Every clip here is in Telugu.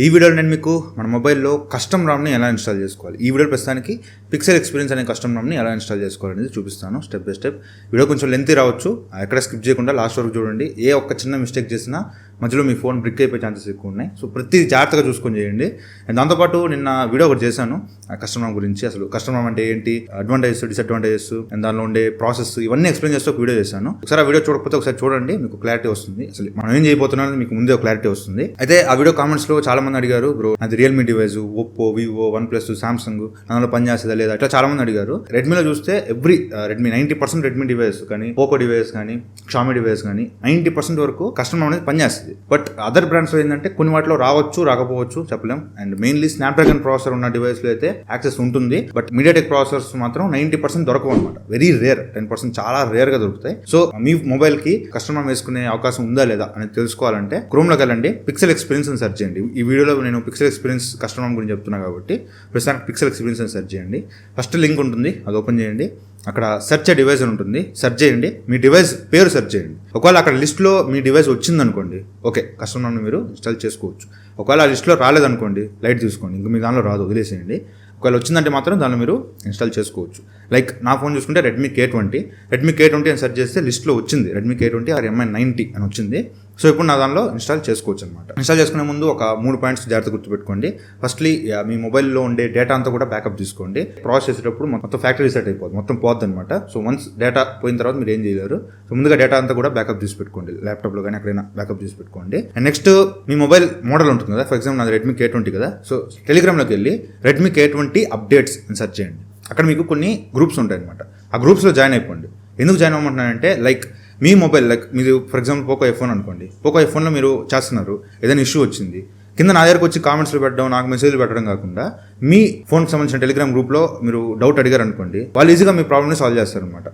ఈ వీడియోలో నేను మీకు మన మొబైల్లో కస్టమ్ రామ్ని ఎలా ఇన్స్టాల్ చేసుకోవాలి. ఈ వీడియో ప్రస్తుతానికి పిక్సెల్ ఎక్స్పీరియన్స్ అనే కస్టమ్ రామ్ని ఎలా ఇన్స్టాల్ చేసుకోవాలనేది చూపిస్తాను స్టెప్ బై స్టెప్. వీడియో కొంచెం లెంతీ రావచ్చు, ఎక్కడ స్కిప్ చేయకుండా లాస్ట్ వరకు చూడండి. ఏ ఒక్క చిన్న మిస్టేక్ చేసినా మధ్యలో మీ ఫోన్ బ్రిక్ అయిపోయే ఛాన్సెస్ ఎక్కువ ఉన్నాయి. సో ప్రతి జాగ్రత్తగా చూసుకొని చేయండి. అండ్ దాంతోపాటు నిన్న వీడియో ఒకటి చేశాను కస్టమ్ రామ్ గురించి. అసలు కస్టమ్ రామ్ అంటే ఏంటి, అడ్వాంటేజెస్ డిసడ్వాంటేజెస్ అండ్ దానిలో ఉండే ప్రాసెస్ ఇవన్నీ ఎక్స్ప్లెయిన్ చేస్తూ ఒక వీడియో చేశాను. ఒకసారి ఆ వీడియో చూడకపోతే ఒకసారి చూడండి, మీకు క్లారిటీ వస్తుంది. అసలు మనం ఏం చేయబోతున్నారో మీకు ముందే క్లారిటీ వస్తుంది. అయితే ఆ వీడియో కామెంట్స్ లో చాలా మంది అడిగారు, బ్రో అది Realme device, Oppo, Vivo, one+, Samsung దానిలో పనిచేస్తుందా లేదా, ఇట్లా చాలా మంది అడిగారు. రెడ్మీలో చూస్తే రెడ్మీ 90% రెడ్మీ డివైస్ కానీ, పోకో డివైస్ కానీ, షామీ డివైస్ కానీ 90% వరకు కస్టమర్ అనేది పనిచేస్తుంది. బట్ అదర్ బ్రాండ్స్ ఏంటంటే కొన్ని వాటిలో రావచ్చు, రాకపోవచ్చు, చెప్పలేం. అండ్ మెయిన్లీ స్నాప్డ్రాగన్ ప్రాసెసర్ ఉన్న డివైస్ లో అయితే యాక్సెస్ ఉంటుంది. బట్ మీడియాటెక్ ప్రాసెసర్స్ మాత్రం 90% దొరకవు అనమాట. వెరీ రేర్, 10% చాలా రేర్ గా దొరుకుతాయి. సో మీ మొబైల్ కి కస్టమర్ వేసుకునే అవకాశం ఉందా లేదా అనేది తెలుసుకోవాలంటే క్రోమ్ లోకి వెళ్ళండి, పిక్సెల్ ఎక్స్పీరియన్స్ అని సెర్చ్ చేయండి. ఈ వీడియోలో నేను పిక్సెల్ ఎక్స్పీరియన్స్ కస్టమర్ గురించి చెప్తున్నా కాబట్టి ప్రస్తుతానికి పిక్సెల్ ఎక్స్పీరియన్స్ అని సెర్చ్ చేయండి. ఫస్ట్ లింక్ ఉంటుంది, అది ఓపెన్ చేయండి. అక్కడ సెర్చ్ డివైస్ అని ఉంటుంది, సెర్చ్ చేయండి. మీ డివైస్ పేరు సెర్చ్ చేయండి. ఒకవేళ అక్కడ లిస్ట్లో మీ డివైస్ వచ్చిందనుకోండి, ఓకే కస్టమర్ని మీరు ఇన్స్టాల్ చేసుకోవచ్చు. ఒకవేళ ఆ లిస్ట్లో రాలేదనుకోండి, లైట్ తీసుకోండి, ఇంక మీ దానిలో రాదు, వదిలేసేయండి. ఒకవేళ వచ్చిందంటే మాత్రం దానిలో మీరు ఇన్స్టాల్ చేసుకోవచ్చు. లైక్ నా ఫోన్ చూసుకుంటే రెడ్మీ K20 అని సెర్చ్ చేస్తే లిస్ట్లో వచ్చింది రెడ్మీ K20 or MI90 అని వచ్చింది. సో ఇప్పుడు నా దానిలో ఇన్స్టాల్ చేసుకోవచ్చు అనమాట. ఇన్స్టాల్ చేసుకునే ముందు ఒక 3 పాయింట్స్ జాగ్రత్త గుర్తుపెట్టుకోండి. ఫస్ట్లీ మీ మొబైల్లో ఉండే డేటా అంతా కూడా బ్యాకప్ తీసుకోండి. ప్రాసెస్ చేసేటప్పుడు మొత్తం ఫ్యాక్టరీ రీసెట్ అయిపోతుంది, మొత్తం పోద్ది అనమాట. సో వన్స్ డేటా పోయిన తర్వాత మీరు ఏం చేయలేరు. సో ముందుగా డేటా అంతా కూడా బ్యాకప్ తీసి పెట్టుకోండి, ల్యాప్టాప్లో కానీ ఎక్కడైనా బ్యాకప్ తీసి పెట్టుకోండి. And next me mobile model ఉంటుంది కదా, ఫర్ ఎగ్జాంపుల్ నాది రెడ్మీ K20 కదా. సో టెలిగ్రామ్లోకి వెళ్ళి రెడ్మీ K20 అప్డేట్స్ అని సెర్చ్ చేయండి. అక్కడ మీకు కొన్ని గ్రూప్స్ ఉంటాయి అనమాట. ఆ గ్రూప్స్లో జాయిన్ అయిపోండి. ఎందుకు జాయిన్ అవ్వమంటున్నానంటే, లైక్ మీ మొబైల్, లైక్ మీరు ఫర్ ఎగ్జాంపుల్ పోకో ఐఫోన్ అనుకోండి, పోకో ఐఫోన్లో మీరు చేస్తున్నారు, ఏదైనా ఇష్యూ వచ్చింది, కింద నా దగ్గరకు వచ్చి కామెంట్స్లో పెట్టడం, నాకు మెసేజ్లు పెట్టడం కాకుండా మీ ఫోన్కి సంబంధించిన టెలిగ్రామ్ గ్రూప్లో మీరు డౌట్ అడిగారు అనుకోండి, వాళ్ళు ఈజీగా మీ ప్రాబ్లమ్ని సాల్వ్ చేస్తారనమాట.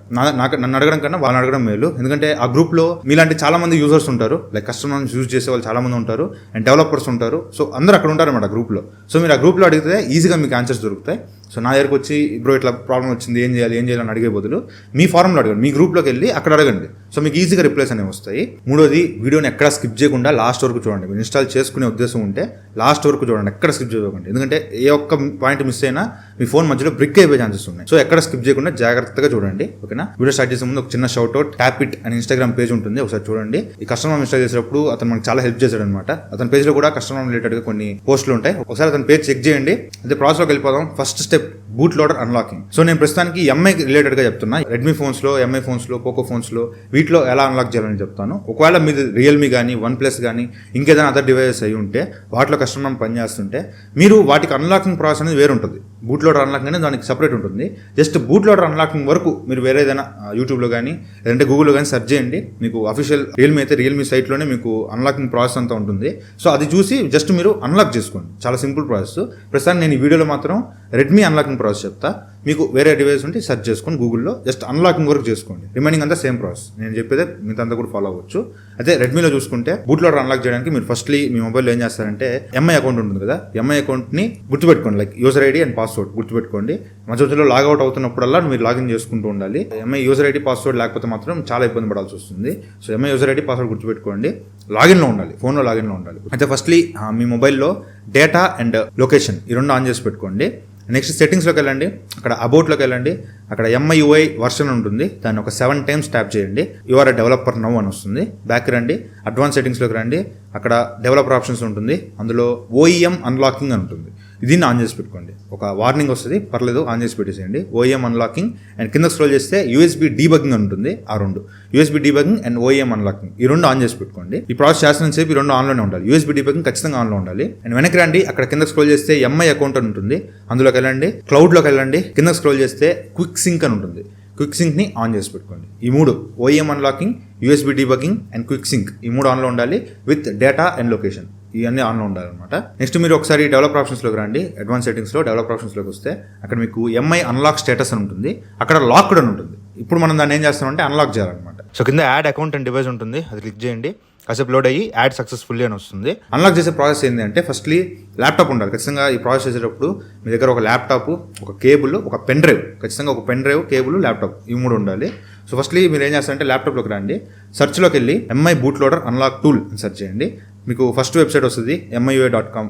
నన్ను అడగడం కన్నా వాళ్ళని అడగడం మేలు. ఎందుకంటే ఆ గ్రూప్లో మీలాంటి చాలా మంది యూజర్స్ ఉంటారు, లైక్ కస్టమర్స్ యూజ్ చేసే వాళ్ళు చాలా మంది ఉంటారు, అండ్ డెవలపర్స్ ఉంటారు. సో అందరూ అక్కడ ఉంటారు అనమాట గ్రూప్లో. సో మీరు ఆ గ్రూప్లో అడిగితే ఈజీగా మీకు ఆన్సర్స్ దొరుకుతాయి. సో నా దగ్గరకు వచ్చి బ్రో ఇట్లా ప్రాబ్లం వచ్చింది, ఏం చేయాలి అని అడిగే బదులు మీ ఫారంలో అడగండి, మీ గ్రూప్లోకి వెళ్ళి అక్కడ అడగండి. సో మీకు ఈజీగా రిప్లైస్ అనేవి వస్తాయి. మూడోది, వీడియోని ఎక్కడ స్కిప్ చేయకుండా లాస్ట్ వరకు చూడండి. మీరు ఇన్స్టాల్ చేసుకునే ఉద్దేశం ఉంటే లాస్ట్ వరకు చూడండి, ఎక్కడ స్కిప్ చేయకండి. ఎందుకంటే ఏ ఒక్క పాయింట్ మిస్ అయినా మీ ఫోన్ మధ్యలో బ్రిక్ అయిపోయే ఛాన్సెస్ ఉన్నాయి. సో ఎక్కడ స్కిప్ చేయకుండా జాగ్రత్తగా చూడండి, ఓకేనా. వీడియో స్టార్ట్ చేసే ముందు ఒక చిన్న షౌట్ అవుట్, ట్యాప్ ఇట్ అని ఇన్స్టాగ్రామ్ పేజ్ ఉంటుంది, ఒకసారి చూడండి. ఈ కస్టమర్ ఇన్స్టాల్ చేసేటప్పుడు అతను మనకు చాలా హెల్ప్ చేశాడు అనమాట. అతని పేజ్ లో కూడా కస్టమర్ రిలేటెడ్ గా కొన్ని పోస్టులు ఉంటాయి, ఒకసారి అతని పేజ్ చెక్ చేయండి. అదే ప్రాసెస్ లోకి వెళ్ళిపోదాం. First step, boot loader unlocking. So నేను ప్రస్తుతానికి ఎంఐ రిలేటెడ్ గా చెప్తున్నా. రెడ్మీ ఫోన్స్ లో, ఎంఐ ఫోన్స్ లో, పోకో ఫోన్స్ లో వీటిలో ఎలా అన్లాక్ చేయాలని చెప్తాను. ఒకవేళ మీది రియల్మీ కానీ, వన్+ కానీ ఇంకేదైనా అదర్ డివైసెస్ అయి ఉంటే, వాటిలో కస్టమర్ పనిచేస్తుంటే మీరు వాటికి అన్లాకింగ్ ప్రాసెస్ అనేది వేరు ఉంటుంది. బూట్ లోడర్ అన్లాకింగ్ అనేది దానికి సపరేట్ ఉంటుంది. జస్ట్ బూట్ లోడర్ అన్లాకింగ్ వరకు మీరు వేరే ఏదైనా యూట్యూబ్లో కానీ లేదంటే గూగుల్లో కానీ సెర్చ్ చేయండి. మీకు అఫీషియల్ రియల్మీ అయితే రియల్మీ సైట్లోనే మీకు అన్లాకింగ్ ప్రాసెస్ అంతా ఉంటుంది. సో అది చూసి జస్ట్ మీరు అన్లాక్ చేసుకోండి, చాలా సింపుల్ ప్రాసెస్. ప్రస్తుతానికి నేను ఈ వీడియోలో మాత్రం రెడ్మీ అన్లాకింగ్ ప్రాసెస్ చెప్తా. మీకు వేరే డివైస్ ఉంటే సెర్చ్ చేసుకొని గూగుల్లో జస్ట్ అన్లాకింగ్ వరకు చేసుకోండి. రిమైనింగ్ అంతా సేమ్ ప్రాసెస్, నేను చెప్పేదే మిగతా అంతా కూడా ఫాలో అవ్వచ్చు. అయితే రెడ్మీలో చూసుకుంటే బూట్ లోడర్ అన్లాక్ చేయడానికి మీరు ఫస్ట్లీ మీ మొబైల్లో ఏం చేస్తారంటే, ఎంఐ అకౌంట్ ఉంటుంది కదా, ఎంఐ అకౌంట్ని గుర్తుపెట్టుకోండి. Like user ID and password గుర్తుపెట్టుకోండి. మధ్యలో లాగౌట్ అవుతున్నప్పుడల్లా మీరు లాగిన్ చేసుకుంటూ ఉండాలి. ఎంఐ యూజర్ ఐడి పాస్వర్డ్ లేకపోతే మాత్రం చాలా ఇబ్బంది పడాల్సి వస్తుంది. So MI user ID password గుర్తుపెట్టుకోండి. లాగిన్లో ఉండాలి, ఫోన్లో లాగిన్లో ఉండాలి. అయితే ఫస్ట్లీ మీ మొబైల్లో డేటా అండ్ లొకేషన్ ఈ రెండు ఆన్ చేసి పెట్టుకోండి. నెక్స్ట్ సెట్టింగ్స్లోకి వెళ్ళండి, అక్కడ అబౌట్లోకి వెళ్ళండి. అక్కడ MIUI వర్షన్ ఉంటుంది, దాన్ని ఒక 7 times ట్యాప్ చేయండి. యూఆర్ డెవలపర్ నౌ అని వస్తుంది. బ్యాక్ రండి, అడ్వాన్స్ సెట్టింగ్స్లోకి రండి. అక్కడ డెవలపర్ ఆప్షన్స్ ఉంటుంది, అందులో OEM అన్లాకింగ్ అని ఉంటుంది. దీన్ని ఆన్ చేసి పెట్టుకోండి. ఒక వార్నింగ్ వస్తుంది, పర్లేదు ఆన్ చేసి పెట్టేసేయండి. OEM unlocking. అండ్ కింద స్క్రోల్ చేస్తే USB డీబగ్గింగ్ అని ఉంటుంది. ఆ రెండు USB debugging and OEM unlocking ఈ రెండు ఆన్ చేసి పెట్టుకోండి. ఈ ప్రాసెస్ చేస్తున్న సేపు ఈ రెండు ఆన్లోనే ఉండాలి. USB డీబగ్గింగ్ ఖచ్చితంగా ఆన్లో ఉండాలి. అండ్ వెనక్కి రండి, అక్కడ కింద స్క్రోల్ చేస్తే MI అకౌంట్ అని ఉంటుంది, అందులోకి వెళ్ళండి. క్లౌడ్లోకి వెళ్ళండి, కింద స్క్రోల్ చేస్తే క్విక్ సింక్ అని ఉంటుంది. క్విక్ సింక్ని ఆన్ చేసి పెట్టుకోండి. ఈ మూడు, OEM unlocking, USB debugging and quick sync, ఈ మూడు ఆన్లో ఉండాలి విత్ డేటా అండ్ లొకేషన్. ఇవన్నీ ఆన్లో ఉండాలన్నమాట. నెక్స్ట్ మీరు ఒకసారి డెవలపర్ ఆప్షన్స్లోకి రండి. అడ్వాన్స్ సెట్టింగ్స్లో డెవలపర్ ఆప్షన్స్లోకి వస్తే అక్కడ మీకు MI అన్లాక్ స్టేటస్ అని ఉంటుంది, అక్కడ లాక్డ్ అని ఉంటుంది. ఇప్పుడు మనం దాన్ని ఏం చేస్తామంటే అన్లాక్ చేయాలన్నమాట. సో కింద యాడ్ అకౌంట్ అండ్ డివైస్ ఉంటుంది, అది క్లిక్ చేయండి. కాసేపు లోడ్ అయ్యి యాడ్ సక్సెస్ఫుల్లీ అని వస్తుంది. అన్లాక్ చేసే ప్రాసెస్ ఏంటి అంటే, ఫస్ట్లీ ల్యాప్టాప్ ఉండాలి ఖచ్చితంగా. ఈ ప్రాసెస్ చేసేటప్పుడు మీ దగ్గర ఒక ల్యాప్టాప్, ఒక కేబుల్, ఒక పెన్ డ్రైవ్, ఖచ్చితంగా ఒక పెన్ డ్రైవ్, కేబుల్, ల్యాప్టాప్ ఈ మూడు ఉండాలి. సో ఫస్ట్లీ మీరు ఏం చేస్తారంటే ల్యాప్టాప్లోకి రండి, సెర్చ్లోకి వెళ్ళి MI boot loader unlock tool అని సెర్చ్ చేయండి. మీకు ఫస్ట్ వెబ్సైట్ వస్తుంది MIUI.com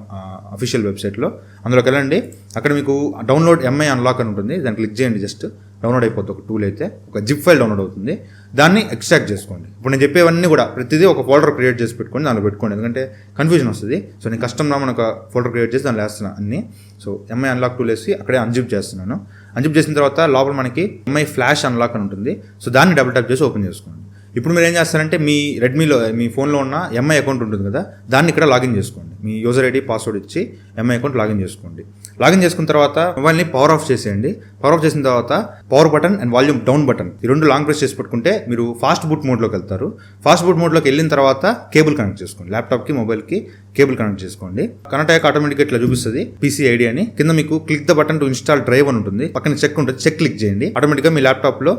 అఫీషియల్ వెబ్సైట్లో. అందులోకి వెళ్ళండి. అక్కడ మీకు డౌన్లోడ్ MI అన్లాక్ అని ఉంటుంది. దాన్ని క్లిక్ చేయండి. జస్ట్ డౌన్లోడ్ అయిపోతుంది. ఒక టూల్ అయితే ఒక జిప్ ఫైల్ డౌన్లోడ్ అవుతుంది. దాన్ని ఎక్స్ట్రాక్ట్ చేసుకోండి. ఇప్పుడు నేను చెప్పేవన్నీ కూడా ప్రతిదీ ఒక ఫోల్డర్ క్రియేట్ చేసి పెట్టుకోండి. దానిలో పెట్టుకోండి, ఎందుకంటే కన్ఫ్యూజన్ వస్తుంది. సో నేను కస్టమ్ రామ్ ఒక ఫోల్డర్ క్రియేట్ చేసి దానిలో వేస్తున్నాను అన్ని. సో MI అన్లాక్ టూల్ వేసి అక్కడే అన్జిప్ చేస్తున్నాను. అన్జిప్ చేసిన తర్వాత లోపల మనకి MI ఫ్లాష్ అన్లాక్ అని ఉంటుంది. సో దాన్ని డబుల్ ట్యాప్ చేసి ఓపెన్ చేసుకోండి. ఇప్పుడు మీరు ఏం చేస్తారంటే మీ రెడ్మీలో మీ ఫోన్లో ఉన్న MI అకౌంట్ ఉంటుంది కదా, దాన్ని ఇక్కడ లాగిన్ చేసుకోండి. మీ యూజర్ ఐడి పాస్వర్డ్ ఇచ్చి MI అకౌంట్ లాగిన్ చేసుకోండి. లాగిన్ చేసుకున్న తర్వాత మొబైల్ని పవర్ ఆఫ్ చేసేయండి. పవర్ ఆఫ్ చేసిన తర్వాత power button and volume down button ఈ రెండు లాంగ్ ప్రెస్ చేసి పెట్టుకుంటే మీరు ఫాస్ట్ బూట్ మోడ్లోకి వెళ్తారు. ఫాస్ట్ బూట్ మోడ్లోకి వెళ్ళిన తర్వాత కేబుల్ కనెక్ట్ చేసుకోండి. ల్యాప్టాప్కి మొబైల్కి కేబుల్ కనెక్ట్ చేసుకోండి. కనెక్ట్ అయ్యాక ఆటోమేటిక్గా ఇట్లా చూపిస్తుంది PC ID అని. కింద మీకు click the button to install drive అని ఉంటుంది. పక్కన చెక్ ఉంటుంది. చెక్ క్లిక్ చేయండి. ఆటోమేటిక్గా మీ ల్యాప్టాప్లో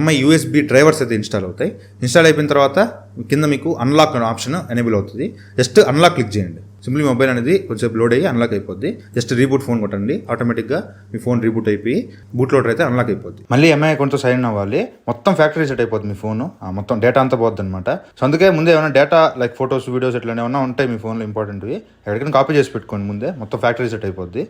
MI USB డ్రైవర్స్ అయితే ఇన్స్టాల్ అవుతాయి. ఇన్స్టాల్ అయిపోయిన తర్వాత కింద మీకు అన్లాక్ ఆప్షన్ ఎనేబుల్ అవుతుంది. జస్ట్ అన్లాక్ క్లిక్ చేయండి. సింప్లీ మొబైల్ అనేది కొంచెం లోడ్ అయ్యి అన్లాక్ అయిపోద్ది. జస్ట్ రీబూట్ ఫోన్ కొట్టండి. ఆటోమేటిక్గా మీ ఫోన్ రీబూట్ అయిపోయి బూట్ లోడర్ అయితే అన్లాక్ అయిపోద్ది. మళ్ళీ MI అకౌంట్తో సైన్ ఇన్ అవ్వాలి. మొత్తం ఫ్యాక్టరీ సెట్ అయిపోతుంది మీ ఫోన్. మొత్తం డేటా అంతా పోద్ది అనమాట. సో అందుకే ముందే ఏమైనా డేటా లైక్ ఫోటోస్ వీడియోస్ ఎట్లా ఏమైనా ఉంటాయి మీ ఫోన్లో ఇంపార్టెంట్వి, ఎక్కడికైనా కాపీ చేసి పెట్టుకోండి ముందే. మొత్తం ఫ్యాక్టరీ సెట్ అయిపోద్ది.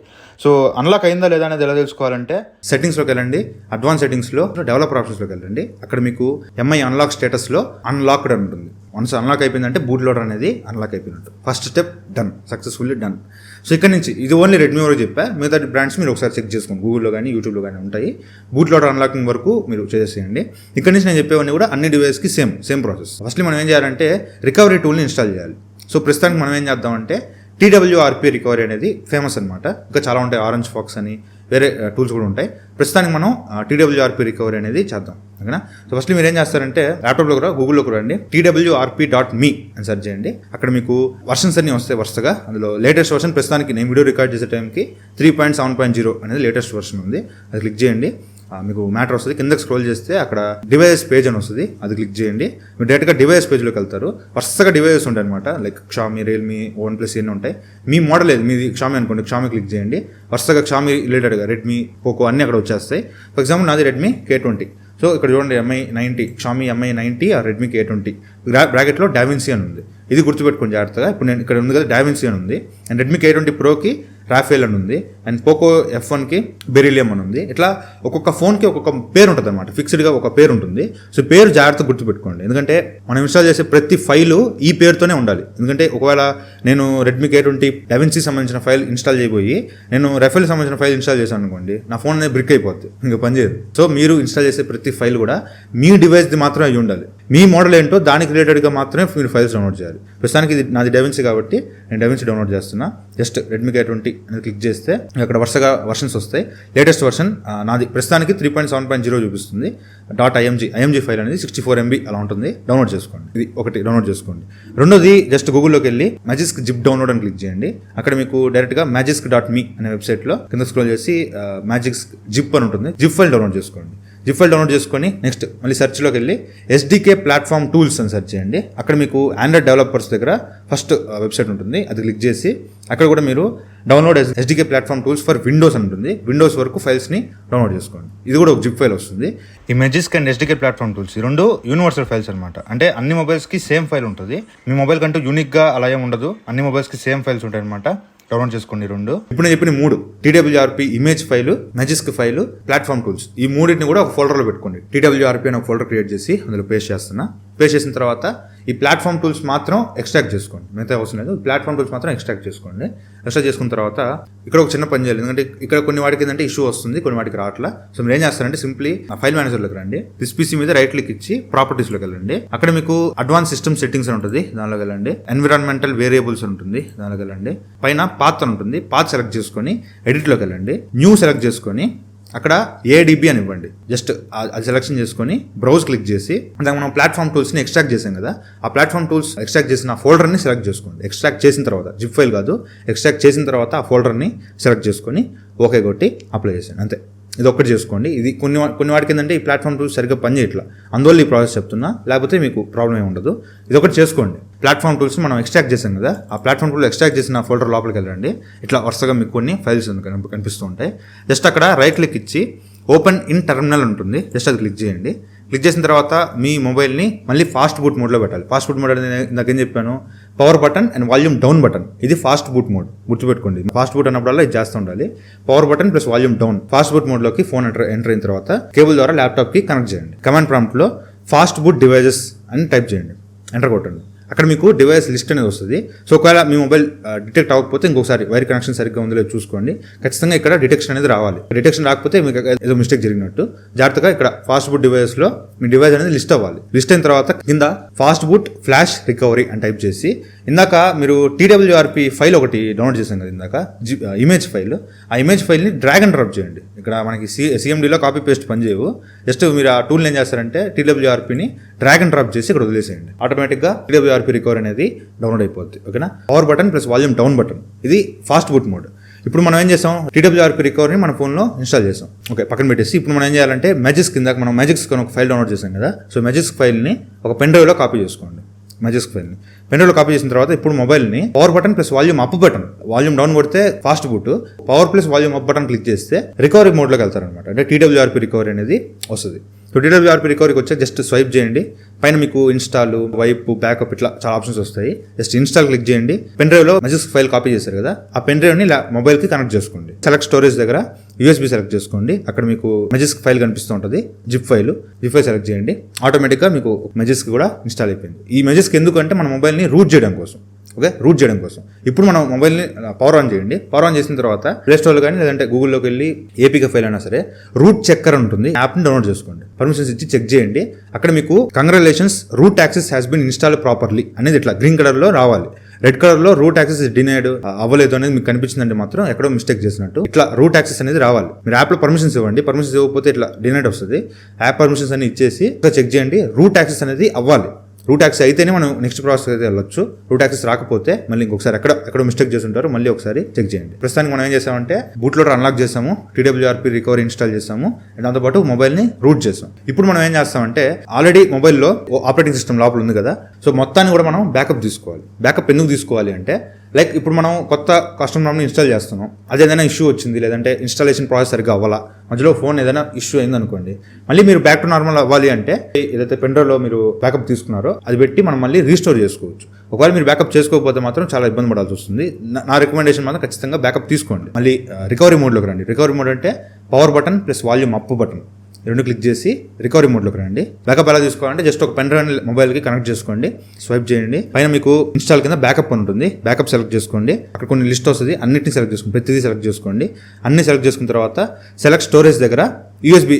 సో అన్లాక్ అయిందా లేదా అనేది ఎలా తెలుసుకోవాలంటే సెట్టింగ్స్లోకి వెళ్ళండి. అడ్వాన్స్ సెట్టింగ్స్లో డెవలపర్ ఆప్షన్స్లోకి వెళ్ళండి. అక్కడ మీకు MI అన్లాక్ స్టేటస్లో అన్లాక్డ్ అని ఉంటుంది. వన్స్ అన్లాక్ అయిపోయిందంటే బూట్ లోడర్ అనేది అన్లాక్ అయిపోయినట్టు. First step done, successfully done. So ఇక్కడ నుంచి ఇది ఓన్లీ రెడ్మీ వరకు చెప్పా. మిగతా బ్రాండ్స్ మీరు ఒకసారి చెక్ చేసుకోండి. గూగుల్లో కానీ యూట్యూబ్లో కానీ ఉంటాయి. బూట్ లోడర్ అన్లాకింగ్ వరకు మీరు చేసేయండి. ఇక్కడ నుంచి నేను చెప్పేవన్నీ కూడా అన్ని డివైస్కి సేమ్ ప్రాసెస్. ఫస్ట్లీ మనం ఏం చేయాలంటే రికవరీ టూల్ని ఇన్స్టాల్ చేయాలి. సో ప్రస్తుతానికి మనం ఏం చేద్దామంటే TWRP రికవరీ అనేది ఫేమస్ అనమాట. ఇంకా చాలా ఉంటాయి, ఆరెంజ్ ఫాక్స్ అని వేరే టూల్స్ కూడా ఉంటాయి. ప్రస్తుతానికి మనం TWRP రికవరీ అనేది చేద్దాం. ఓకేనా? సో ఫస్ట్ మీరు ఏం చేస్తారంటే ల్యాప్టాప్లో కూడా గూగుల్లోకి రండి. TWRP.me అని సెర్చ్ చేయండి. అక్కడ మీకు వర్షన్స్ అన్ని వస్తాయి వరుసగా. అందులో లేటెస్ట్ వర్షన్ ప్రస్తుతానికి నేను వీడియో రికార్డ్ చేసే టైంకి 3.7.0 అనేది లేటెస్ట్ వర్షన్ ఉంది. అది క్లిక్ చేయండి. మీకు మ్యాటర్ వస్తుంది. కిందకి స్క్రోల్ చేస్తే అక్కడ డివైస్ పేజ్ అని వస్తుంది. అది క్లిక్ చేయండి. మీరు డైరెక్ట్గా డివైస్ పేజ్లోకి వెళ్తారు. వరుసగా డివైజెస్ ఉంటాయి అనమాట. లైక్ Xiaomi, Realme, OnePlus ఇవన్నీ ఉంటాయి. మీ మోడల్ ఏది, మీది Xiaomi అనుకోండి. Xiaomi క్లిక్ చేయండి. వరుసగా Xiaomi రిలేటెడ్గా Redmi, Poco అన్నీ అక్కడ వచ్చేస్తాయి. ఫర్ ఎగ్జాంపుల్ నాది Redmi K20. సో ఇక్కడ చూడండి MI90, Xiaomi MI90 ఆ Redmi K20 బ్రాకెట్లో డావిన్సీ అని ఉంది. ఇది గుర్తుపెట్టుకోండి జాగ్రత్తగా. ఇప్పుడు నేను ఇక్కడ ఉంది కదా డావిన్సీ అని ఉంది. అండ్ Redmi K20 Proకి రాఫేల్ అని ఉంది. అండ్ Poco F1కి బెరిలియం అని ఉంది. ఇట్లా ఒక్కొక్క ఫోన్కి ఒక్కొక్క పేరు ఉంటుంది అనమాట. ఫిక్స్డ్గా ఒక పేరు ఉంటుంది. సో పేరు జాగ్రత్తగా గుర్తుపెట్టుకోండి. ఎందుకంటే మనం ఇన్స్టాల్ చేసే ప్రతి ఫైలు ఈ పేరుతోనే ఉండాలి. ఎందుకంటే ఒకవేళ నేను Redmi K20 డావిన్సీ సంబంధించిన ఫైల్ ఇన్స్టాల్ చేయబోయి నేను రాఫేల్ సంబంధించిన ఫైల్ ఇన్స్టాల్ చేశాను అనుకోండి, నా ఫోన్ అనేది బ్రిక్ అయిపోద్ది, ఇంకా పనిచేయదు. సో మీరు ఇన్స్టాల్ చేసే ప్రతి ఫైల్ కూడా మీ డివైస్ది మాత్రమే అయి ఉండాలి. మీ మోడల్ ఏంటో దానికి రిలేటెడ్గా మాత్రమే మీరు ఫైల్స్ డౌన్లోడ్ చేయాలి. ప్రస్తుతానికి ఇది నాది డావిన్సీ కాబట్టి నేను డావిన్సీ డౌన్లోడ్ చేస్తున్నా. జస్ట్ Redmi K20 అనేది క్లిక్ చేస్తే అక్కడ వరుసగా వర్షన్స్ వస్తాయి. లేటెస్ట్ వర్షన్ నాది ప్రస్తుతానికి 3.7.0 చూపిస్తుంది. .img ఫైల్ అనేది 64 MB అలా ఉంటుంది. డౌన్లోడ్ చేసుకోండి. ఇది ఒకటి డౌన్లోడ్ చేసుకోండి. రెండోది జస్ట్ గూగుల్లోకి వెళ్ళి మ్యాజిస్క్ జిప్ డౌన్లోడ్ అని క్లిక్ చేయండి. అక్కడ మీకు డైరెక్ట్గా magisk.me అనే వెబ్సైట్లో కింద స్క్రోల్ చేసి మ్యాజిస్క్ జిప్ అని ఉంటుంది. జిప్ ఫైల్ డౌన్లోడ్ చేసుకోండి. జిప్ ఫైల్ డౌన్లోడ్ చేసుకొని నెక్స్ట్ మళ్ళీ సెర్చ్లోకి వెళ్ళి SDK ప్లాట్ఫామ్ టూల్స్ అని సెర్చ్ చేయండి. అక్కడ మీకు ఆండ్రాయిడ్ డెవలపర్స్ దగ్గర ఫస్ట్ వెబ్సైట్ ఉంటుంది. అది క్లిక్ చేసి అక్కడ కూడా మీరు download SDK platform tools for Windows అని ఉంటుంది. విండోస్ వరకు ఫైల్స్ని డౌన్లోడ్ చేసుకోండి. ఇది కూడా ఒక జిప్ ఫైల్ వస్తుంది. ఈ మ్యాజిస్క్ అండ్ SDK ప్లాట్ఫామ్ టూల్స్ ఈ రెండు యూనివర్సల్ ఫైల్స్ అనమాట. అంటే అన్ని మొబైల్స్కి సేమ్ ఫైల్ ఉంటుంది. మీ మొబైల్ కంటూ యూనిక్గా అలా ఏం ఉండదు. అన్ని మొబైల్స్కి సేమ్ ఫైల్స్ ఉంటాయి అనమాట. డౌన్లోడ్ చేసుకోండి రెండు. ఇప్పుడు నేను చెప్పిన 3 TWRP image file, Magisk file, platform tools ఈ మూడింటిని కూడా ఒక ఫోల్డర్లో పెట్టుకోండి. TWRP అని ఒక ఫోల్డర్ క్రియేట్ చేసి అందులో పేస్ట్ చేస్తున్నా. పేస్ట్ చేసిన తర్వాత ఈ ప్లాట్ఫామ్ టూల్స్ మాత్రం ఎక్స్ట్రాక్ట్ చేసుకోండి. మిగతా అవసరం లేదు. ప్లాట్ఫామ్ టూల్స్ మాత్రం ఎక్స్ట్రాక్ట్ చేసుకోండి. ఎక్స్ట్రాక్ట్ చేసుకున్న తర్వాత ఇక్కడ ఒక చిన్న పని చేయాలి. ఎందుకంటే ఇక్కడ కొన్ని వాటికి ఏంటంటే ఇష్యూ వస్తుంది, కొన్ని వాటికి రావట్లా. సో మీరు ఏం చేస్తారంటే సింప్లీ ఫైల్ మేనేజర్లోకి రండి. దిస్ PC మీద రైట్ క్లిక్ ఇచ్చి ప్రాపర్టీస్లోకి వెళ్ళండి. అక్కడ మీకు అడ్వాన్స్ సిస్టమ్ సెట్టింగ్స్ అని ఉంటుంది, దానిలోకి వెళ్ళండి. ఎన్విరాన్మెంటల్ వేరియబుల్స్ అని ఉంటుంది, దానిలోకి వెళ్ళండి. పైన పాత్ అని ఉంటుంది, పాత్ సెలెక్ట్ చేసుకొని ఎడిట్లోకి వెళ్ళండి. న్యూ సెలెక్ట్ చేసుకొని అక్కడ ADB అని ఇవ్వండి. జస్ట్ అది సెలెక్షన్ చేసుకొని బ్రౌజ్ క్లిక్ చేసి దానికి మనం ప్లాట్ఫామ్ టూల్స్ని ఎక్స్ట్రాక్ట్ చేసాం కదా, ఆ ప్లాట్ఫామ్ టూల్స్ ఎక్స్ట్రాక్ట్ చేసిన ఫోల్డర్ని సెలెక్ట్ చేసుకోండి. ఎక్స్ట్రాక్ట్ చేసిన తర్వాత జిప్ ఫైల్ కాదు, ఎక్స్ట్రాక్ట్ చేసిన తర్వాత ఆ ఫోల్డర్ని సెలెక్ట్ చేసుకొని ఓకే కొట్టి అప్లై చేసాను. అంతే. ఇది ఒక్కటి చేసుకోండి. ఇది కొన్ని వాటికి ఏంటంటే ఈ ప్లాట్ఫామ్ టూల్స్ సరిగ్గా పనిచేయట్లా, అందువల్ల ఈ ప్రాసెస్ చెప్తున్నా. లేకపోతే మీకు ప్రాబ్లం ఏమి ఉండదు. ఇది ఒకటి చేసుకోండి. ప్లాట్ఫామ్ టూల్స్ మనం ఎక్స్ట్రాక్ట్ చేసాం కదా, ఆ ప్లాట్ఫామ్ టూల్ ఎక్స్ట్రాక్ట్ చేసిన ఫోల్డర్ లోపలికి వెళ్ళండి. ఇట్లా వరుసగా మీకు కొన్ని ఫైల్స్ కనిపిస్తూ ఉంటాయి. జస్ట్ అక్కడ రైట్ క్లిక్ ఇచ్చి ఓపెన్ ఇన్ టెర్మినల్ ఉంటుంది. జస్ట్ అది క్లిక్ చేయండి. క్లిక్ చేసిన తర్వాత మీ మొబైల్ని మళ్ళీ ఫాస్ట్ బూట్ మోడ్లో పెట్టాలి. ఫాస్ట్ బూట్ మోడ్ అనేది ఇందాక ఏం చెప్పాను, power button and volume down button. ఇది ఫాస్ట్ బూట్ మోడ్, గుర్తుపెట్టుకోండి. ఫాస్ట్ బూట్ అన్నప్పుడల్లా ఇది చేస్తూ ఉండాలి. Power button plus volume down. Fast boot మోడ్లోకి ఫోన్ ఎంటర్ అయిన తర్వాత కేబుల్ ద్వారా ల్యాప్టాప్కి కనెక్ట్ చేయండి. కమాండ్ ప్రాంప్ట్లో ఫాస్ట్ బూట్ డివైజెస్ అని టైప్ చేయండి, ఎంటర్ కొట్టండి. అక్కడ మీకు డివైస్ లిస్ట్ అనేది వస్తుంది. సో ఒకవేళ మీ మొబైల్ డిటెక్ట్ అవ్వకపోతే ఇంకొకసారి వైర్ కనెక్షన్ సరిగ్గా ఉందో లేదో చూసుకోండి. ఖచ్చితంగా ఇక్కడ డిటెక్షన్ అనేది రావాలి. డిటెక్షన్ రాకపోతే మీకు ఏదో మిస్టేక్ జరిగినట్టు. జాగ్రత్తగా ఇక్కడ ఫాస్ట్ బూట్ డివైస్లో మీ డివైస్ అనేది లిస్ట్ అవ్వాలి. లిస్ట్ అయిన తర్వాత కింద ఫాస్ట్ బూట్ ఫ్లాష్ రికవరీ అని టైప్ చేసి, ఇందాక మీరు TWRP ఫైల్ ఒకటి డౌన్లోడ్ చేశాం కదా ఇందాక, ఇమేజ్ ఫైల్. ఆ ఇమేజ్ ఫైల్ని డ్రాగ్ అండ్ డ్రాప్ చేయండి. ఇక్కడ మనకి CMDలో కాపీ పేస్ట్ పనిచేయవు. జస్ట్ మీరు ఆ టూల్ని ఏం చేస్తారంటే TWRPని డ్రాగ్ అండ్ డ్రాప్ చేసి ఇక్కడ వదిలేసేయండి. ఆటోమేటిక్గా TWRP రికవరీ అనేది డౌన్లోడ్ అయిపోద్ది. ఓకేనా. Power button plus volume down button, ఇది ఫాస్ట్ బూట్ మోడ్. ఇప్పుడు మనం ఏం చేసాం, TWRP రికవరీని మన ఫోన్లో ఇన్స్టాల్ చేసాం. ఓకే, పక్కన పెట్టేసి ఇప్పుడు మనం ఏం చేయాలంటే మ్యాజిక్స్ కింద మనం మ్యాజిక్స్ ఒక ఫైల్ డౌన్లోడ్ చేసాం కదా. సో మ్యాజిక్స్ ఫైల్ని ఒక పెన్ డ్రైవ్లో కాపీ చేసుకోండి. మ్యాజిక్స్ ఫైల్ని పెన్ డ్రైవ్లో కాపీ చేసిన తర్వాత ఇప్పుడు మొబైల్ని power button plus volume up button, volume down కొడితే fast boot, power plus volume up button click చేస్తే రికవరీ మోడ్లోకి వెళ్తారనమాట. అంటే TWRP రికవరీ అనేది వస్తుంది. సో TWRP రికవరీకి వచ్చే జస్ట్ స్వైప్ చేయండి. పైన మీకు ఇన్స్టాల్, వైప్, బ్యాకప్ ఇట్లా చాలా ఆప్షన్స్ వస్తాయి. జస్ట్ ఇన్స్టాల్ క్లిక్ చేయండి. పెన్ డ్రైవ్లో మ్యాజిక్స్ ఫైల్ కాపీ చేశారు కదా, ఆ పెన్ డ్రైవ్ని మొబైల్కి కనెక్ట్ చేసుకోండి. సెలెక్ట్ స్టోరేజ్ దగ్గర USB సెలెక్ట్ చేసుకోండి. అక్కడ మీకు మ్యాజిక్స్ ఫైల్ కనిపిస్తూ ఉంటుంది, జిప్ ఫైల్ సెలెక్ట్ చేయండి. ఆటోమేటిక్గా మీకు మ్యాజిక్స్ కూడా ఇన్స్టాల్ అయిపోయింది. ఈ మ్యాజిక్స్ ఎందుకంటే మన మొబైల్ని రూట్ చేయడం కోసం. ఓకే, రూట్ చేయడం కోసం. ఇప్పుడు మనం మొబైల్ని పవర్ ఆన్ చేయండి. పవర్ ఆన్ చేసిన తర్వాత ప్లే స్టోర్లో కానీ లేదంటే గూగుల్లోకి వెళ్ళి APK ఫైల్ అయినా సరే రూట్ చెక్కర్ ఉంటుంది, యాప్ని డౌన్లోడ్ చేసుకోండి. పర్మిషన్స్ ఇచ్చి చెక్ చేయండి. అక్కడ మీకు congratulations, root access has been install properly అనేది ఇట్లా గ్రీన్ కలర్లో రావాలి. రెడ్ కలర్లో రూట్ యాక్సెస్ డినైడ్ అవ్వలేదు అనేది మీకు కనిపించిందంటే మాత్రం ఎక్కడో మిస్టేక్ చేసినట్టు. ఇట్లా రూట్ యాక్సెస్ అనేది రావాలి. మీరు యాప్లో పర్మిషన్స్ ఇవ్వండి. పర్మిషన్స్ ఇవ్వకపోతే ఇట్లా డినైడ్ వస్తుంది. యాప్ పర్మిషన్స్ అన్ని ఇచ్చేసి చెక్ చేయండి. రూట్ యాక్సెస్ అనేది అవ్వాలి. రూట్ యాక్సెస్ అయితేనే మనం నెక్స్ట్ ప్రాసెస్ అయితే వెళ్ళొచ్చు. రూట్ యాక్సెస్ రాకపోతే మళ్ళీ ఇంకొకసారి ఎక్కడో మిస్టేక్ చేసి ఉంటారు, మళ్ళీ ఒకసారి చెక్ చేయండి. ప్రస్తుతానికి మనం ఏం చేసామంటే బూట్ లోడర్ అన్లాక్ చేసాము, TWRP రికవరీ ఇన్స్టాల్ చేసాము, అండ్ దాంతోపాటు మొబైల్ని రూట్ చేసాం. ఇప్పుడు మనం ఏం చేస్తామంటే ఆల్రెడీ మొబైల్లో ఆపరేటింగ్ సిస్టమ్ లోపల ఉంది కదా, సో మొత్తాన్ని కూడా మనం బ్యాకప్ తీసుకోవాలి. బ్యాకప్ ఎందుకు తీసుకోవాలి అంటే, లైక్ ఇప్పుడు మనం కొత్త కస్టమర్ ROMని ఇన్స్టాల్ చేస్తున్నాం, అది ఏదైనా ఇష్యూ వచ్చింది, లేదంటే ఇన్స్టాలేషన్ ప్రాసెస్ సరిగ్గా అవ్వాలా, మధ్యలో ఫోన్ ఏదైనా ఇష్యూ అయింది అనుకోండి, మళ్ళీ మీరు బ్యాక్ టు నార్మల్ అవ్వాలి అంటే ఏదైతే పెన్ డ్రైవ్లో మీరు బ్యాకప్ తీసుకున్నారో అది పెట్టి మనం మళ్ళీ రీస్టోర్ చేసుకోవచ్చు. ఒకవేళ మీరు బ్యాకప్ చేసుకోకపోతే మాత్రం చాలా ఇబ్బంది పడాల్సి వస్తుంది. నా రికమెండేషన్ మాత్రం ఖచ్చితంగా బ్యాకప్ తీసుకోండి. మళ్ళీ రికవరీ మోడ్లోకి రండి. రికవరీ మోడ్ అంటే power button plus volume up button రెండు క్లిక్ చేసి రికవరీ మోడ్లోకి రండి. బ్యాకప్ ఎలా తీసుకోవాలంటే జస్ట్ ఒక పెన్ డ్రైవ్ మొబైల్కి కనెక్ట్ చేసుకోండి, స్వైప్ చేయండి. పైన మీకు ఇన్స్టాల్ కింద బ్యాకప్ అని ఉంటుంది, బ్యాకప్ సెలెక్ట్ చేసుకోండి. అక్కడ కొన్ని లిస్ట్ వస్తుంది, అన్నిటిని సెలెక్ట్ చేసుకోండి, ప్రతిదీ సెలెక్ట్ చేసుకోండి. అన్ని సెలెక్ట్ చేసుకున్న తర్వాత సెలెక్ట్ స్టోరేజ్ దగ్గర USB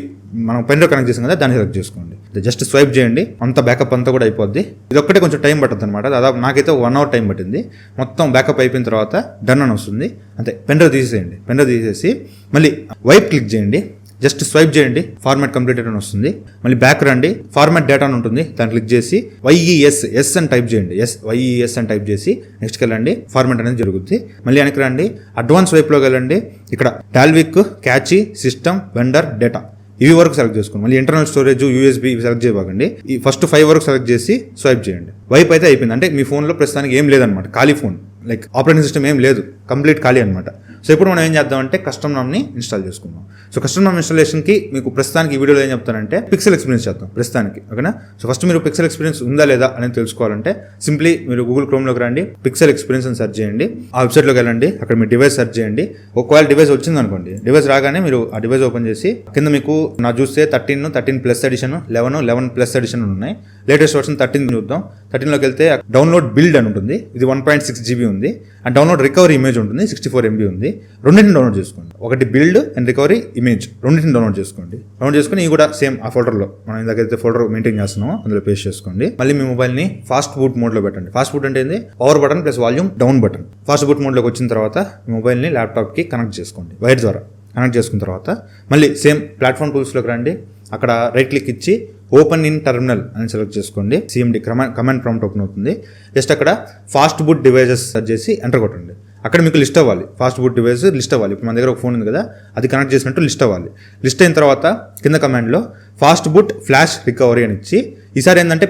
మనం పెన్ డ్రైవ్ కనెక్ట్ చేసాం కదా, దాన్ని సెలెక్ట్ చేసుకోండి. జస్ట్ స్వైప్ చేయండి, అంత బ్యాకప్ అంతా కూడా అయిపోద్ది. ఇది ఒక్కటే కొంచెం టైం పడుతుంది అనమాట. దాదాపు నాకైతే 1 hour టైం పట్టింది. మొత్తం బ్యాకప్ అయిపోయిన తర్వాత డన్ అని వస్తుంది. అంతే, పెన్ డ్రైవ్ తీసేయండి. పెన్ డ్రైవ్ తీసేసి మళ్ళీ వైప్ క్లిక్ చేయండి, జస్ట్ స్వైప్ చేయండి, ఫార్మాట్ కంప్లీటెడ్ అని వస్తుంది. మళ్ళీ బ్యాక్ రండి, ఫార్మాట్ డేటా అని ఉంటుంది, దాన్ని క్లిక్ చేసి YES అని టైప్ చేయండి. YES అని టైప్ చేసి నెక్స్ట్కి వెళ్ళండి, ఫార్మాట్ అనేది జరుగుతుంది. మళ్ళీ వెనక్కి రండి, అడ్వాన్స్ వైపులోకి వెళ్ళండి. ఇక్కడ టాల్విక్, క్యాచీ, సిస్టమ్, వెండర్, డేటా ఇవి వరకు సెలెక్ట్ చేసుకోండి. మళ్ళీ ఇంటర్నల్ స్టోరేజ్, USB ఇవి సెలెక్ట్ చేయబాకండి. ఈ ఫస్ట్ 5 వరకు సెలెక్ట్ చేసి స్వైప్ చేయండి. వైప్ అయితే అయిపోయింది. అంటే మీ ఫోన్లో ప్రస్తుతానికి ఏం లేదనమాట, ఖాళీ ఫోన్, లైక్ ఆపరేటింగ్ సిస్టమ్ ఏం లేదు, కంప్లీట్ ఖాళీ అనమాట. సో ఇప్పుడు మనం ఏం చేద్దామంటే కస్టమ్ ROMని ఇన్స్టాల్ చేసుకుందాం. సో కస్టమ్ ROM ఇన్స్టాలేషన్కి మీకు ప్రస్తుతానికి ఈ వీడియోలో ఏం చెప్తానంటే పిక్సెల్ ఎక్స్పీరియన్స్ చేద్దాం ప్రస్తుతానికి. ఓకేనా. సో ఫస్ట్ మీరు పిక్సెల్ ఎక్స్పీరియన్స్ ఉందా లేదా అనేది తెలుసుకోవాలంటే సింప్లీ మీరు గూగుల్ క్రోమ్లోకి రండి, పిక్సెల్ ఎక్స్పీరియన్స్ అని సెర్చ్ చేయండి. ఆ వెబ్సైట్లోకి వెళ్ళండి, అక్కడ మీ డివైస్ సెర్చ్ చేయండి. ఒకవేళ డివైస్ వచ్చింది అనుకోండి, డివైస్ రాగానే మీరు ఆ డివైస్ ఓపెన్ చేసి కింద మీకు నా చూస్తే 13 ఎడిషన్, 11 ఎడిషన్ ఉన్నాయి. లేటెస్ట్ వర్షన్ 13 చూద్దాం. 13లోకి వెళ్తే డౌన్లోడ్ బిల్డ్ అని ఉంటుంది, ఇది 1.6 GB ఉంది. అండ్ డౌన్లోడ్ రికవరీ ఇమేజ్ ఉంటుంది, 64 MB ఉంది. రెండింటిని డౌన్లోడ్ చేసుకోండి. ఒకటి బిల్డ్ అండ్ రికవరీ ఇమేజ్, రెండింటిని డౌన్లోడ్ చేసుకోండి. డౌన్లోడ్ చేసుకుని ఇవి కూడా సేమ్ ఆ ఫోల్డర్లో మనం ఇందాకైతే ఫోల్డర్ మెయింటైన్ చేస్తున్నామో అందులో పేస్ట్ చేసుకోండి. మళ్ళీ మీ మొబైల్ని ఫాస్ట్ బూట్ మోడ్లో పెట్టండి. ఫాస్ట్ బూట్ అంటే ఏంది, power button plus volume down button. Fast boot మోడ్లోకి వచ్చిన తర్వాత మీ మొబైల్ని ల్యాప్టాప్కి కనెక్ట్ చేసుకోండి, వైర్ ద్వారా కనెక్ట్ చేసుకున్న తర్వాత మళ్ళీ సేమ్ ప్లాట్ఫామ్ టూల్స్లోకి రండి. అక్కడ రైట్ క్లిక్ ఇచ్చి ఓపెన్ ఇన్ టెర్మినల్ అని సెలెక్ట్ చేసుకోండి. CMD కమాండ్ ప్రాంప్ట్ ఓపెన్ అవుతుంది. జస్ట్ అక్కడ ఫాస్ట్ బూట్ డివైజెస్ సెర్చ్ చేసి ఎంటర్ కొట్టండి. అక్కడ మీకు లిస్ట్ అవ్వాలి, ఫాస్ట్ బూట్ డివైస్ లిస్ట్ అవ్వాలి. ఇప్పుడు మన దగ్గర ఒక ఫోన్ ఉంది కదా, అది కనెక్ట్ చేసినట్టు లిస్ట్ అవ్వాలి. లిస్ట్ అయిన తర్వాత కింద కమాండ్లో ఫాస్ట్ బూట్ ఫ్లాష్ రికవరీ అని ఇచ్చి, ఈసారి ఏంటంటే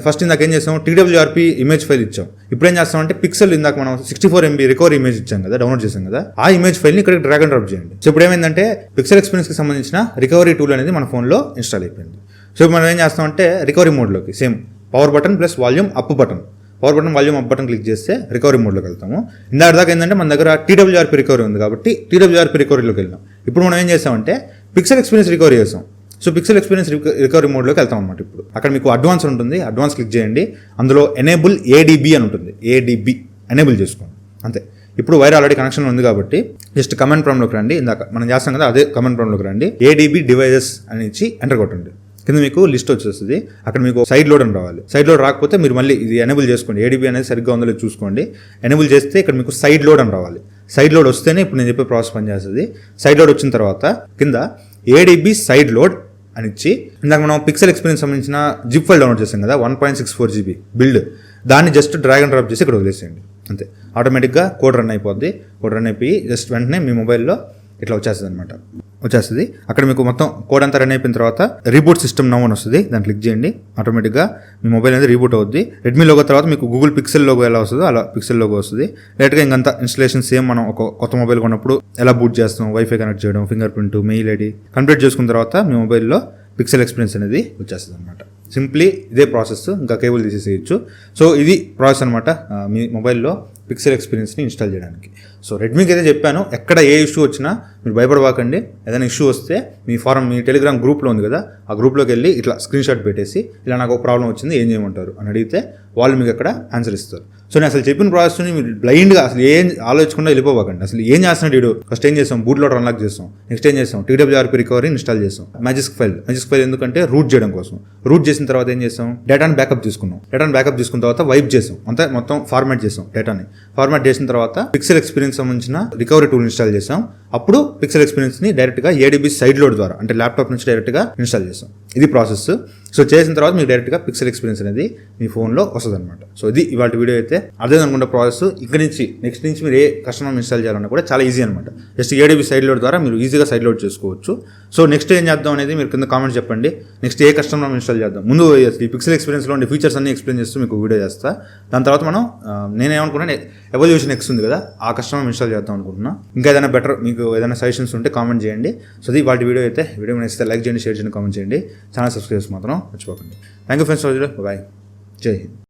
ఫస్ట్ ఇందాక ఏం చేసాం, TWRP ఇమేజ్ ఫైల్ ఇచ్చాం. ఇప్పుడు ఏం చేస్తామంటే పిక్సెల్ ఇందాక మనం 64 MB రికవరీ ఇమేజ్ ఇచ్చాం కదా, డౌన్లోడ్ చేసాం కదా, ఆ ఇమేజ్ ఫైల్ని ఇక్కడ డ్రాగ్ అండ్ డ్రాప్ చేయండి. సో ఇప్పుడు ఏమైందంటే పిక్సెల్ ఎక్స్పీరియన్స్కి సంబంధించిన రికవరీ టూల్ అనేది మన ఫోన్లో ఇన్స్టాల్ అయిపోయింది. సో మనం ఏం చేస్తామంటే రికవరీ మోడ్లోకి same power button plus volume up button, power button volume up button click చేస్తే రికవరీ మోడ్లోకి వెళ్తాము. ఇందాక దాకా ఏంటంటే మన దగ్గర TWRP రికవరీ ఉంది కాబట్టి TWRP రికవరీలోకి వెళ్ళాం. ఇప్పుడు మనం ఏం చేస్తామంటే పిక్సెల్ ఎక్స్పీరియన్స్ రికవరీ చేస్తాం. సో పిక్సెల్ ఎక్స్పీరియన్స్ రికవరీ మోడ్లోకి వెళ్తాం అనమాట. ఇప్పుడు అక్కడ మీకు అడ్వాన్స్ ఉంటుంది, అడ్వాన్స్ క్లిక్ చేయండి. అందులో ఎనేబుల్ ADB అని ఉంటుంది, ADB ఎనేబుల్ చేసుకోండి అంతే. ఇప్పుడు వైర్ ఆల్రెడీ కనెక్షన్లో ఉంది కాబట్టి జస్ట్ కమాండ్ ప్రాంప్ట్లోకి రండి. ఇందాక మనం చేస్తాం కదా అదే కమాండ్ ప్రాంప్ట్లోకి రండి. ADB డివైజెస్ అని ఇచ్చి ఎంటర్ కొట్టండి. కింద మీకు లిస్ట్ వచ్చేస్తుంది. అక్కడ మీకు సైడ్ లోడ్ అని రావాలి. సైడ్ లోడ్ రాకపోతే మీరు మళ్ళీ ఇది ఎనేబుల్ చేసుకోండి. ADB అనేది సరిగ్గా ఉందో లేదో చూసుకోండి. ఎనేబుల్ చేస్తే ఇక్కడ మీకు సైడ్ లోడ్ అని రావాలి. సైడ్ లోడ్ వస్తేనే ఇప్పుడు నేను చెప్పే ప్రాసెస్ పనిచేస్తుంది. సైడ్ లోడ్ వచ్చిన తర్వాత కింద ADB సైడ్ లోడ్ అని ఇచ్చి ఇందాక మనం పిక్సెల్ ఎక్స్పీరియన్స్ సంబంధించిన జిప్ ఫైల్ డౌన్లోడ్ చేసాం కదా 1.64 GB బిల్డ్, దాన్ని జస్ట్ డ్రాగ్ అండ్ డ్రాప్ చేసి ఇక్కడ వదిలేసేయండి అంతే. ఆటోమేటిక్గా కోడ్ రన్ అయిపోద్ది. కోడ్ రన్ అయిపోయి జస్ట్ వెంటనే మీ మొబైల్లో ఇట్లా వచ్చేస్తుంది అనమాట. వచ్చేస్తుంది. అక్కడ మీకు మొత్తం కోడ్ అంతా రన్ అయిపోయిన తర్వాత రీబూట్ సిస్టమ్ నౌ అని వస్తుంది. దాన్ని క్లిక్ చేయండి. ఆటోమేటిక్గా మీ మొబైల్ అనేది రీబూట్ అవుద్ది. రెడ్మీ లోగో తర్వాత మీకు గూగుల్ పిక్సెల్ లోగో ఎలా వస్తుందో అలా పిక్సెల్ లోగో వస్తుంది. డైరెక్ట్గా ఇంకంతా ఇన్స్టలేషన్ సేమ్ మనం ఒక కొత్త మొబైల్ కొన్నప్పుడు ఎలా బూట్ చేస్తాం, వైఫై కనెక్ట్ చేయడం, finger print, mail ID complete చేసుకున్న తర్వాత మీ మొబైల్లో పిక్సెల్ ఎక్స్పీరియన్స్ అనేది వచ్చేస్తుంది అనమాట. సింప్లీ ఇదే ప్రాసెస్, ఇంకా కేబుల్ తీసేసేయచ్చు. సో ఇది ప్రాసెస్ అనమాట మీ మొబైల్లో పిక్సెల్ ఎక్స్పీరియన్స్ని ఇన్స్టాల్ చేయడానికి. సో రెడ్మీకి అయితే చెప్పాను, ఎక్కడ ఏ ఇష్యూ వచ్చినా మీరు భయపడవాకండి. ఏదైనా ఇష్యూ వస్తే మీ టెలిగ్రామ్ గ్రూప్లో ఉంది కదా, ఆ గ్రూప్లోకి వెళ్ళి ఇట్లా స్క్రీన్ షాట్ పెట్టేసి ఇలా నాకు ఒక ప్రాబ్లం వచ్చింది ఏం చేయమంటారు అని అడిగితే వాళ్ళు మీకు అక్కడ ఆన్సర్ ఇస్తారు. సో నేను అసలు చెప్పిన ప్రాసెస్ని మీరు బ్లైండ్గా అసలు ఏం ఆలోచించకుండా వెళ్ళిపోవాకండి. అసలు ఏం చేస్తున్నాడు వీడు, ఫస్ట్ ఏం చేస్తాం, బూట్ లోడర్ అన్లాక్ చేస్తాం, నెక్స్ట్ ఏం చేస్తాం, TWRP రికవరీ ఇన్స్టాల్ చేస్తాం, మ్యాజిక్ ఫైల్ ఎందుకంటే రూట్ చేయడం కోసం. రూట్ చేసిన తర్వాత ఏం చేస్తాం, డేటాను బ్యాకప్ తీసుకున్నాం. డేటాను బ్యాకప్ తీసుకున్న తర్వాత వైప్ చేసాం, అంతా మొత్తం ఫార్మాట్ చేసాం. డేటాని ఫార్మాట్ చేసిన తర్వాత పిక్సెల్ ఎక్స్పీరియన్స్ సంబంధించిన రికవరీ టూల్ ఇన్స్టాల్ చేసాం. అప్పుడు పిక్సెల్ ఎక్స్పీరియన్స్ని డైరెక్ట్గా ADB సైడ్ లోడ్ ద్వారా అంటే ల్యాప్టాప్ నుంచి డైరెక్ట్గా ఇన్స్టాల్ చేసాం. ఇది ప్రాసెస్. సో చేసిన తర్వాత మీకు డైరెక్ట్గా పిక్సెల్ ఎక్స్పీరియన్స్ అనేది మీ ఫోన్లో వస్తుంది అనమాట. సో ఇది ఇవాళ వీడియో అయితే అర్థం అనుకుంటే ప్రాసెస్. ఇక్కడ నుంచి నెక్స్ట్ నుంచి మీరు ఏ కస్టమర్ ఇన్స్టాల్ చేయాలన్నా కూడా చాలా ఈజీ అనమాట. జస్ట్ ADB సైడ్ లోడ్ ద్వారా మీరు ఈజీగా సైడ్ లోడ్ చేసుకోవచ్చు. సో నెక్స్ట్ ఏం చేద్దాం అనేది మీరు కింద కామెంట్స్ చెప్పండి. నెక్స్ట్ ఏ కస్టమర్ ఇన్స్టాల్ చేద్దాం. ముందు ఈ పిక్సెల్ ఎక్స్పీరియన్స్లో ఉండే ఫీచర్స్ అన్ని ఎక్స్ప్లెయిన్ చేస్తూ మీకు వీడియో చేస్తా. దాని తర్వాత మనం నేనేమనుకున్నాను ఎవల్యూషన్ X ఉంది కదా, ఆ కస్టమర్ ఇన్స్టాల్ చేద్దాం అనుకుంటున్నా. ఇంకా ఏదైనా బెటర్ మీకు ఏదైనా సజెషన్స్ ఉంటే కామెంట్ చేయండి. సో ఇది వాటి వీడియో అయితే వీడియో నచ్చితే లైక్ చేయండి, షేర్ చేయండి, కామెంట్ చేయండి. ఛానల్ సబ్స్క్రైబ్ మాత్రం మర్చిపోకండి. Thank you friends. బాయ్. జై హింద్.